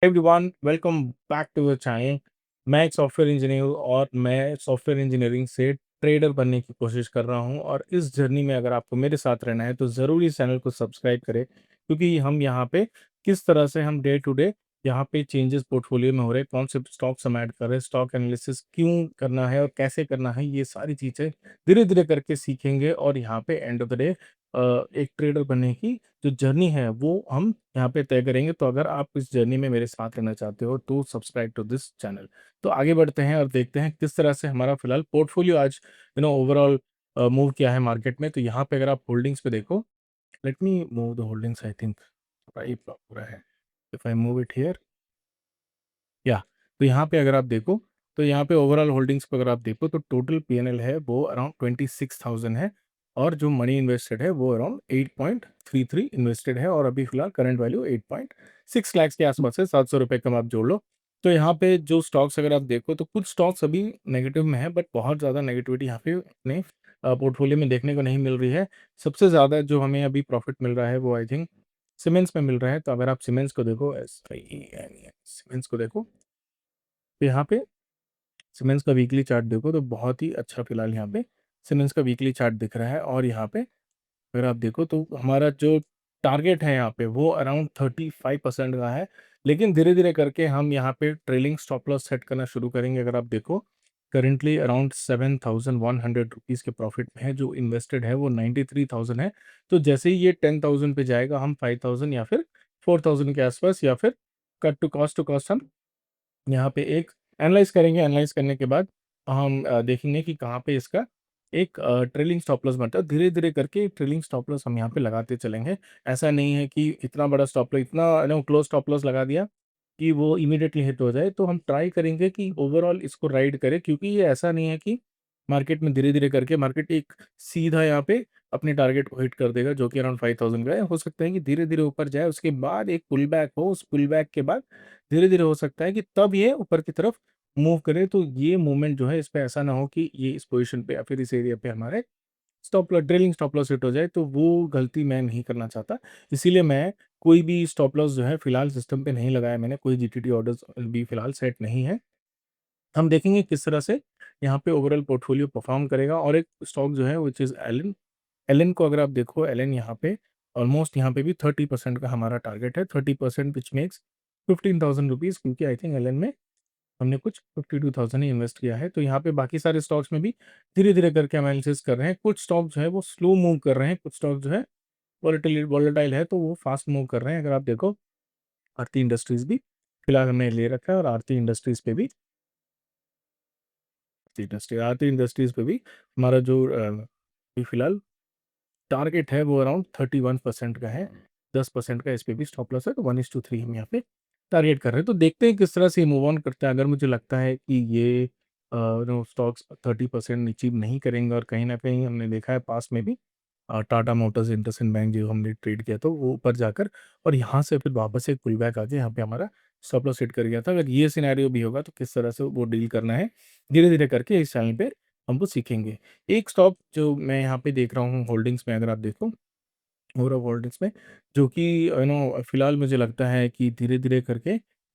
Everyone welcome back to the channel. मैं एक software engineer हूँ और मैं सॉफ्टवेयर इंजीनियरिंग से ट्रेडर बनने की कोशिश कर रहा हूँ और इस जर्नी में अगर आपको मेरे साथ रहना है तो ज़रूर इस चैनल को सब्सक्राइब करें, क्योंकि हम यहाँ पे किस तरह से हम डे टू डे यहाँ पे चेंजेस पोर्टफोलियो में हो रहे हैं, कौन से स्टॉक्स हम ऐड कर रहे हैं, स्टॉक एनालिसिस क्यों करना है और कैसे करना है, ये सारी चीज़ें धीरे धीरे करके सीखेंगे और यहाँ पे एंड ऑफ द डे एक ट्रेडर बनने की जो जर्नी है वो हम यहाँ पे तय करेंगे। तो अगर आप इस जर्नी में मेरे साथ रहना चाहते हो तो सब्सक्राइब टू दिस चैनल। तो आगे बढ़ते हैं और देखते हैं किस तरह से हमारा फिलहाल पोर्टफोलियो आज ओवरऑल मूव किया है मार्केट में। तो यहाँ पे अगर आप होल्डिंग्स पे देखो, let me move the holdings, I think right पूरा है। If I move it here, या तो यहाँ पे अगर आप देखो तो यहाँ पे ओवरऑल होल्डिंग्स पे अगर आप देखो तो टोटल पीएनएल है वो अराउंड 26,000 है और जो मनी इन्वेस्टेड है वो अराउंड 8.33 इन्वेस्टेड है और अभी फिलहाल करंट वैल्यू 8.6 लाख के आसपास है। 700 रुपये कम आप जोड़ लो। तो यहाँ पे जो स्टॉक्स अगर आप देखो तो कुछ स्टॉक्स अभी नेगेटिव में है, बट बहुत ज़्यादा नेगेटिविटी यहाँ पे अपने पोर्टफोलियो में देखने को नहीं मिल रही है। सबसे ज़्यादा जो हमें अभी प्रॉफिट मिल रहा है वो आई थिंक सीमेंट्स में मिल रहा है। तो अगर आप सीमेंट्स को देखो, सीमेंट्स को देखो तो यहाँ पे सीमेंस का वीकली चार्ट देखो तो बहुत ही अच्छा फिलहाल यहाँ पे सीमेंस का वीकली चार्ट दिख रहा है। और यहाँ पे अगर आप देखो तो हमारा जो टारगेट है यहाँ पे वो अराउंड 35% का है, लेकिन धीरे धीरे करके हम यहाँ पे ट्रेलिंग स्टॉप लॉस सेट करना शुरू करेंगे। अगर आप देखो करेंटली अराउंड 7,100 रुपीज़ के प्रॉफिट में है, जो इन्वेस्टेड है वो 93,000 है। तो जैसे ही ये 10,000 पे जाएगा हम 5,000 या फिर 4,000 के आसपास या फिर कट टू कॉस्ट हम यहाँ पे एक एनालाइज़ करेंगे। एनालाइज़ करने के बाद हम देखेंगे कि कहाँ पे इसका एक ट्रेलिंग स्टॉप लॉस बनता है। धीरे-धीरे करके ट्रेलिंग स्टॉप लॉस हम यहाँ पे लगाते चलेंगे। ऐसा नहीं है कि इतना बड़ा स्टॉप लॉस, इतना क्लोज़ स्टॉप लॉस लगा दिया कि वो इमीडिएटली हिट हो जाए। तो हम ट्राई करेंगे कि ओवरऑल इसको राइड करें, क्योंकि ये ऐसा नहीं है कि मार्केट में धीरे-धीरे करके मार्केट एक सीधा यहाँ पे अपने टारगेट को हिट कर देगा, जो कि अराउंड 5,000 का है। हो सकता है कि धीरे-धीरे ऊपर जाए, उसके बाद एक पुल बैक हो, उस पुल बैक के बाद धीरे-धीरे हो सकता है कि तब ये ऊपर की तरफ मूव करे। तो ये मूवमेंट जो है इस पे ऐसा ना हो कि ये इस पोज़ीशन पे या फिर इस एरिया पे हमारे stop loss, trailing stop loss hit हो जाए, तो वो गलती मैं नहीं करना चाहता। इसीलिए मैं कोई भी स्टॉप लॉस जो है फिलहाल सिस्टम पे नहीं लगाया मैंने, कोई जीटीटी ऑर्डर्स भी फिलहाल सेट नहीं है। हम देखेंगे किस तरह से यहाँ पे ओवरऑल पोर्टफोलियो परफॉर्म करेगा। और एक स्टॉक जो है व्हिच इज़ एलन। एलन को अगर आप देखो, एलन यहाँ पे ऑलमोस्ट यहाँ पे भी 30% का हमारा टारगेट है। 30% व्हिच मेक्स 15,000 रुपीज़, क्योंकि आई थिंक एलन में हमने कुछ 52,000 ही इन्वेस्ट किया है। तो यहाँ पे बाकी सारे स्टॉक्स में भी धीरे-धीरे करके हम एनालिसिस कर रहे हैं। कुछ स्टॉक जो है वो स्लो मूव कर रहे हैं, कुछ स्टॉक जो है वोलेटाइल है तो वो फास्ट मूव कर रहे हैं। अगर आप देखो आरती इंडस्ट्रीज़ भी फिलहाल हमने ले रखा है और आरती इंडस्ट्रीज़ पे भी हमारा जो अभी फिलहाल टारगेट है वो अराउंड 31% का है। 10% का इस पे भी स्टॉप लॉस है, तो 1:3 हम यहाँ पे टारगेट कर रहे हैं। तो देखते हैं किस तरह से ये मूव ऑन करता है। अगर मुझे लगता है कि ये स्टॉक्स 30% अचीव नहीं करेंगे और कहीं न कहीं हमने देखा है पास्ट में भी टाटा मोटर्स, इंडसइंड बैंक जो हमने ट्रेड किया था वो ऊपर जाकर और यहाँ से फिर वापस एक पुल बैक आके यहाँ पे हमारा स्टॉप लॉस हिट कर गया था। अगर ये सिनेरियो भी होगा तो किस तरह से वो डील करना है, धीरे-धीरे करके इस चैनल पे हम वो सीखेंगे। एक स्टॉक जो मैं यहाँ पे देख रहा हूँ होल्डिंग्स में, अगर आप देखो ओवरऑल होल्डिंग्स में, जो कि फिलहाल मुझे लगता है कि धीरे-धीरे करके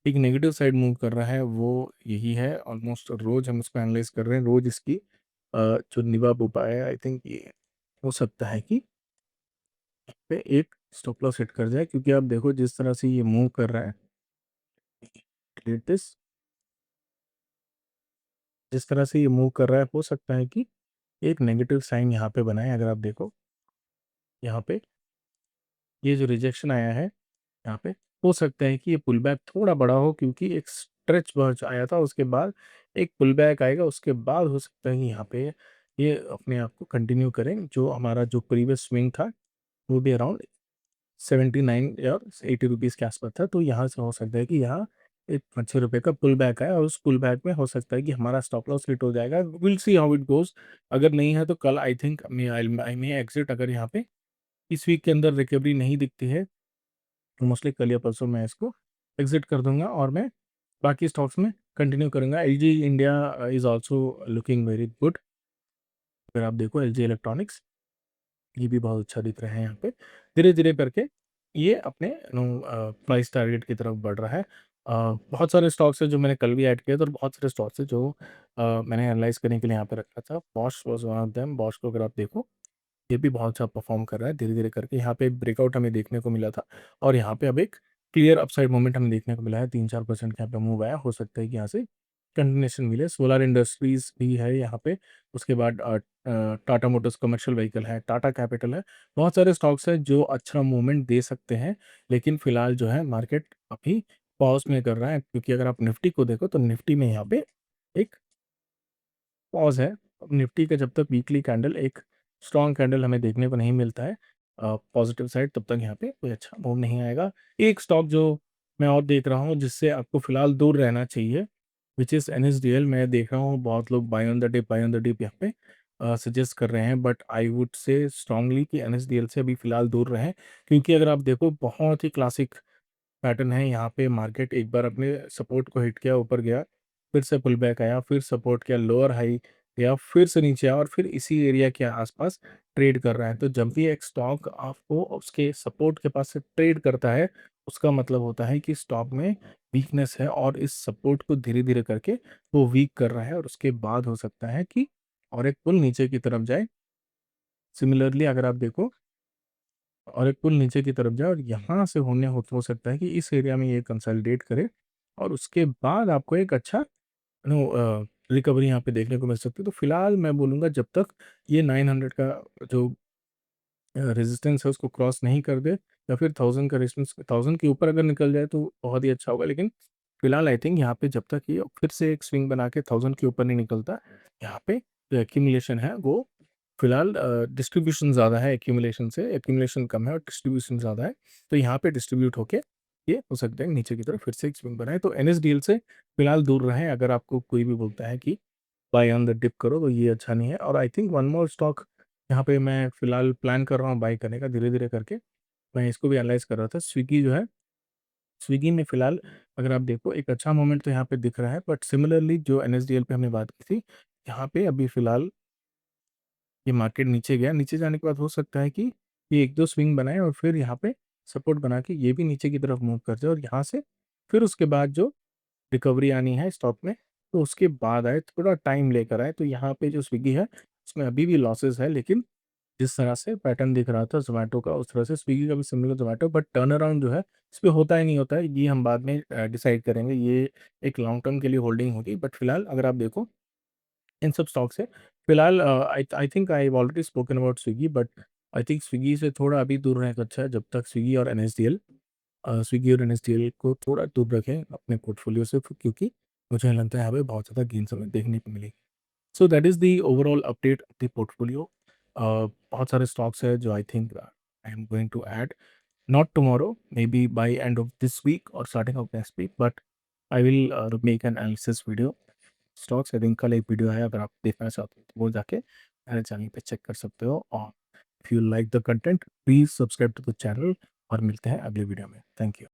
एक नेगेटिव साइड मूव कर रहा है, वो यही है। ऑलमोस्ट रोज़ हम इसको एनालाइज़ कर रहे हैं, रोज़ इसकी जो निवाब उपाय है, आई थिंक ये हो सकता है कि पे एक स्टॉप लॉस हिट कर जाए, क्योंकि आप देखो जिस तरह से ये मूव कर रहा है, डिलीट दिस, जिस तरह से ये मूव कर रहा है हो सकता है कि एक नेगेटिव साइन यहाँ पे बनाए। अगर आप देखो यहाँ पे ये जो रिजेक्शन आया है यहाँ पे, हो सकता है कि ये पुल बैक थोड़ा बड़ा हो, क्योंकि एक स्ट्रेच बहुत आया था, उसके बाद एक पुल बैक आएगा, उसके बाद हो सकता है कि यहाँ पे ये अपने आप को कंटिन्यू करें। जो हमारा जो प्रीवियस स्विंग था वो भी अराउंड 79 या 80 रुपीज़ के आसपास था। तो यहाँ से हो सकता है कि यहाँ एक ₹5 का पुल बैक आया और उस पुल बैक में हो सकता है कि हमारा स्टॉप लॉस हिट हो जाएगा। Will see how it goes. अगर नहीं है तो कल आई थिंक आई मे एग्ज़िट। अगर यहाँ पे इस वीक के अंदर रिकवरी नहीं दिखती है तो मोस्टली कल या परसों मैं इसको एग्ज़िट कर दूँगा और मैं बाकी स्टॉक्स में कंटिन्यू करूँगा। LG India is also looking very good. अगर आप देखो एलजी इलेक्ट्रॉनिक्स, ये भी बहुत अच्छा दिख रहा है यहाँ पे। धीरे-धीरे करके ये अपने प्राइस टारगेट की तरफ बढ़ रहा है बहुत सारे स्टॉक्स हैं जो मैंने कल भी ऐड किए थे और बहुत सारे स्टॉक्स हैं जो मैंने एनालाइज़ करने के लिए यहाँ पे रखा था। Bosch was one of them. Bosch को अगर आप देखो, ये भी बहुत अच्छा परफ़ॉर्म कर रहा है धीरे-धीरे करके। यहाँ पे एक ब्रेकआउट हमें देखने को मिला था और यहाँ पे अब एक क्लियर अपसाइड मोमेंट हमें देखने को मिला है। 3-4% का यहाँ पे मूव आया, हो सकता है कि यहाँ से कंटिन्यूएशन मिले। सोलर इंडस्ट्रीज़ भी है यहाँ पे, उसके बाद टाटा मोटर्स कमर्शियल व्हीकल है, टाटा कैपिटल है। बहुत सारे स्टॉक्स हैं जो अच्छा मूवमेंट दे सकते हैं, लेकिन फिलहाल जो है मार्केट अभी पॉज़ में कर रहा है, क्योंकि अगर आप निफ्टी को देखो तो निफ्टी में यहाँ पे एक पॉज़ है। अब निफ्टी का जब तक वीकली कैंडल एक स्ट्रॉन्ग कैंडल हमें देखने को नहीं मिलता है पॉज़िटिव साइड, तब तक यहाँ पे कोई अच्छा मूव नहीं आएगा। एक स्टॉक जो मैं और देख रहा हूँ जिससे आपको फ़िलहाल दूर रहना चाहिए, व्हिच इज़ एनएसडीएल। मैं देख रहा हूँ बहुत लोग बाय ऑन द डिप यहाँ पे सजेस्ट कर रहे हैं, but I would say strongly कि एनएसडीएल से अभी फ़िलहाल दूर रहें, क्योंकि अगर आप देखो बहुत ही क्लासिक पैटर्न है। यहाँ पे मार्केट एक बार अपने सपोर्ट को हिट किया, ऊपर गया, फिर से पुल बैक आया, फिर सपोर्ट किया, लोअर हाई गया, फिर से नीचे आया और फिर इसी एरिया के आसपास ट्रेड कर रहा है। तो जब भी एक स्टॉक आपको उसके सपोर्ट के पास से ट्रेड करता है, उसका मतलब होता है कि स्टॉक में वीकनेस है और इस सपोर्ट को धीरे-धीरे करके वो वीक कर रहा है और उसके बाद हो सकता है कि और एक पुल नीचे की तरफ जाए। सिमिलरली अगर आप देखो और एक पुल नीचे की तरफ जाए और यहाँ से हो सकता है कि इस एरिया में ये कंसोलिडेट करे और उसके बाद आपको एक अच्छा रिकवरी यहाँ पे देखने को मिल सकती है। तो फिलहाल मैं बोलूँगा जब तक ये 900 का जो रेजिस्टेंस है उसको क्रॉस नहीं कर दे या फिर 1000 का रेजिस्टेंस 1000 के ऊपर अगर निकल जाए तो बहुत ही अच्छा होगा। लेकिन फिलहाल आई थिंक यहाँ पे जब तक ये फिर से एक स्विंग बना के 1000 के ऊपर नहीं निकलता, यहाँ पे जो एक्यूमुलेशन है वो फिलहाल डिस्ट्रीब्यूशन ज़्यादा है एक्यूमुलेशन से, एक्यूमुलेशन कम है और डिस्ट्रीब्यूशन ज़्यादा है। तो यहाँ पे डिस्ट्रीब्यूट होके ये हो सकता है नीचे की तरफ फिर से एक स्विंग बनाए। तो एनएसडीएल से फिलहाल दूर रहें। अगर आपको कोई भी बोलता है कि बाय ऑन द डिप करो तो ये अच्छा नहीं है। और I think one more stock यहाँ पे मैं फिलहाल प्लान कर रहा हूँ बाय करने का धीरे-धीरे करके। मैं इसको भी एनालाइज़ कर रहा था। स्विगी जो है, स्विगी में फिलहाल अगर आप देखो एक अच्छा मोमेंट तो यहाँ पे दिख रहा है, बट सिमिलरली जो एनएसडीएल पे हमने बात की थी, यहाँ पे अभी फिलहाल ये मार्केट नीचे गया। नीचे जाने के बाद हो सकता है कि ये 1-2 स्विंग बनाए और फिर यहाँ पे सपोर्ट बना के ये भी नीचे की तरफ मूव कर जाए और यहाँ से फिर उसके बाद जो रिकवरी आनी है स्टॉक में, तो उसके बाद आए, थोड़ा टाइम लेकर आए। तो यहाँ पे जो स्विगी है, उसमें अभी भी लॉसेस है, लेकिन जिस तरह से पैटर्न दिख रहा था ज़ोमैटो का, उस तरह से स्विगी का भी similar Zomato, but turn around जो है, इस पे होता है, नहीं होता है, ये हम बाद में डिसाइड करेंगे। ये एक लॉन्ग टर्म के लिए होल्डिंग होगी, बट फिलहाल अगर आप देखो इन सब स्टॉक से फिलहाल आई think I have already spoken about Swiggy, but I think Swiggy से थोड़ा अभी दूर रहना अच्छा है, जब तक स्विगी और एनएसडीएल को थोड़ा दूर रखें अपने पोर्टफोलियो से, क्योंकि मुझे लगता है यहाँ पे बहुत ज़्यादा गेन्स हमें देखने को मिलेगी। So that is the overall update of the portfolio. बहुत सारे स्टॉक्स है जो I think I am going to add, not tomorrow, maybe by end of this week और starting of next week, but I will make an analysis video stocks. I think कल एक video है, अगर आप देखना चाहते हो तो वो जाके मेरे चैनल पे चेक कर सकते हो। और if you like the content please subscribe to the channel और मिलते हैं अगले वीडियो में। Thank you.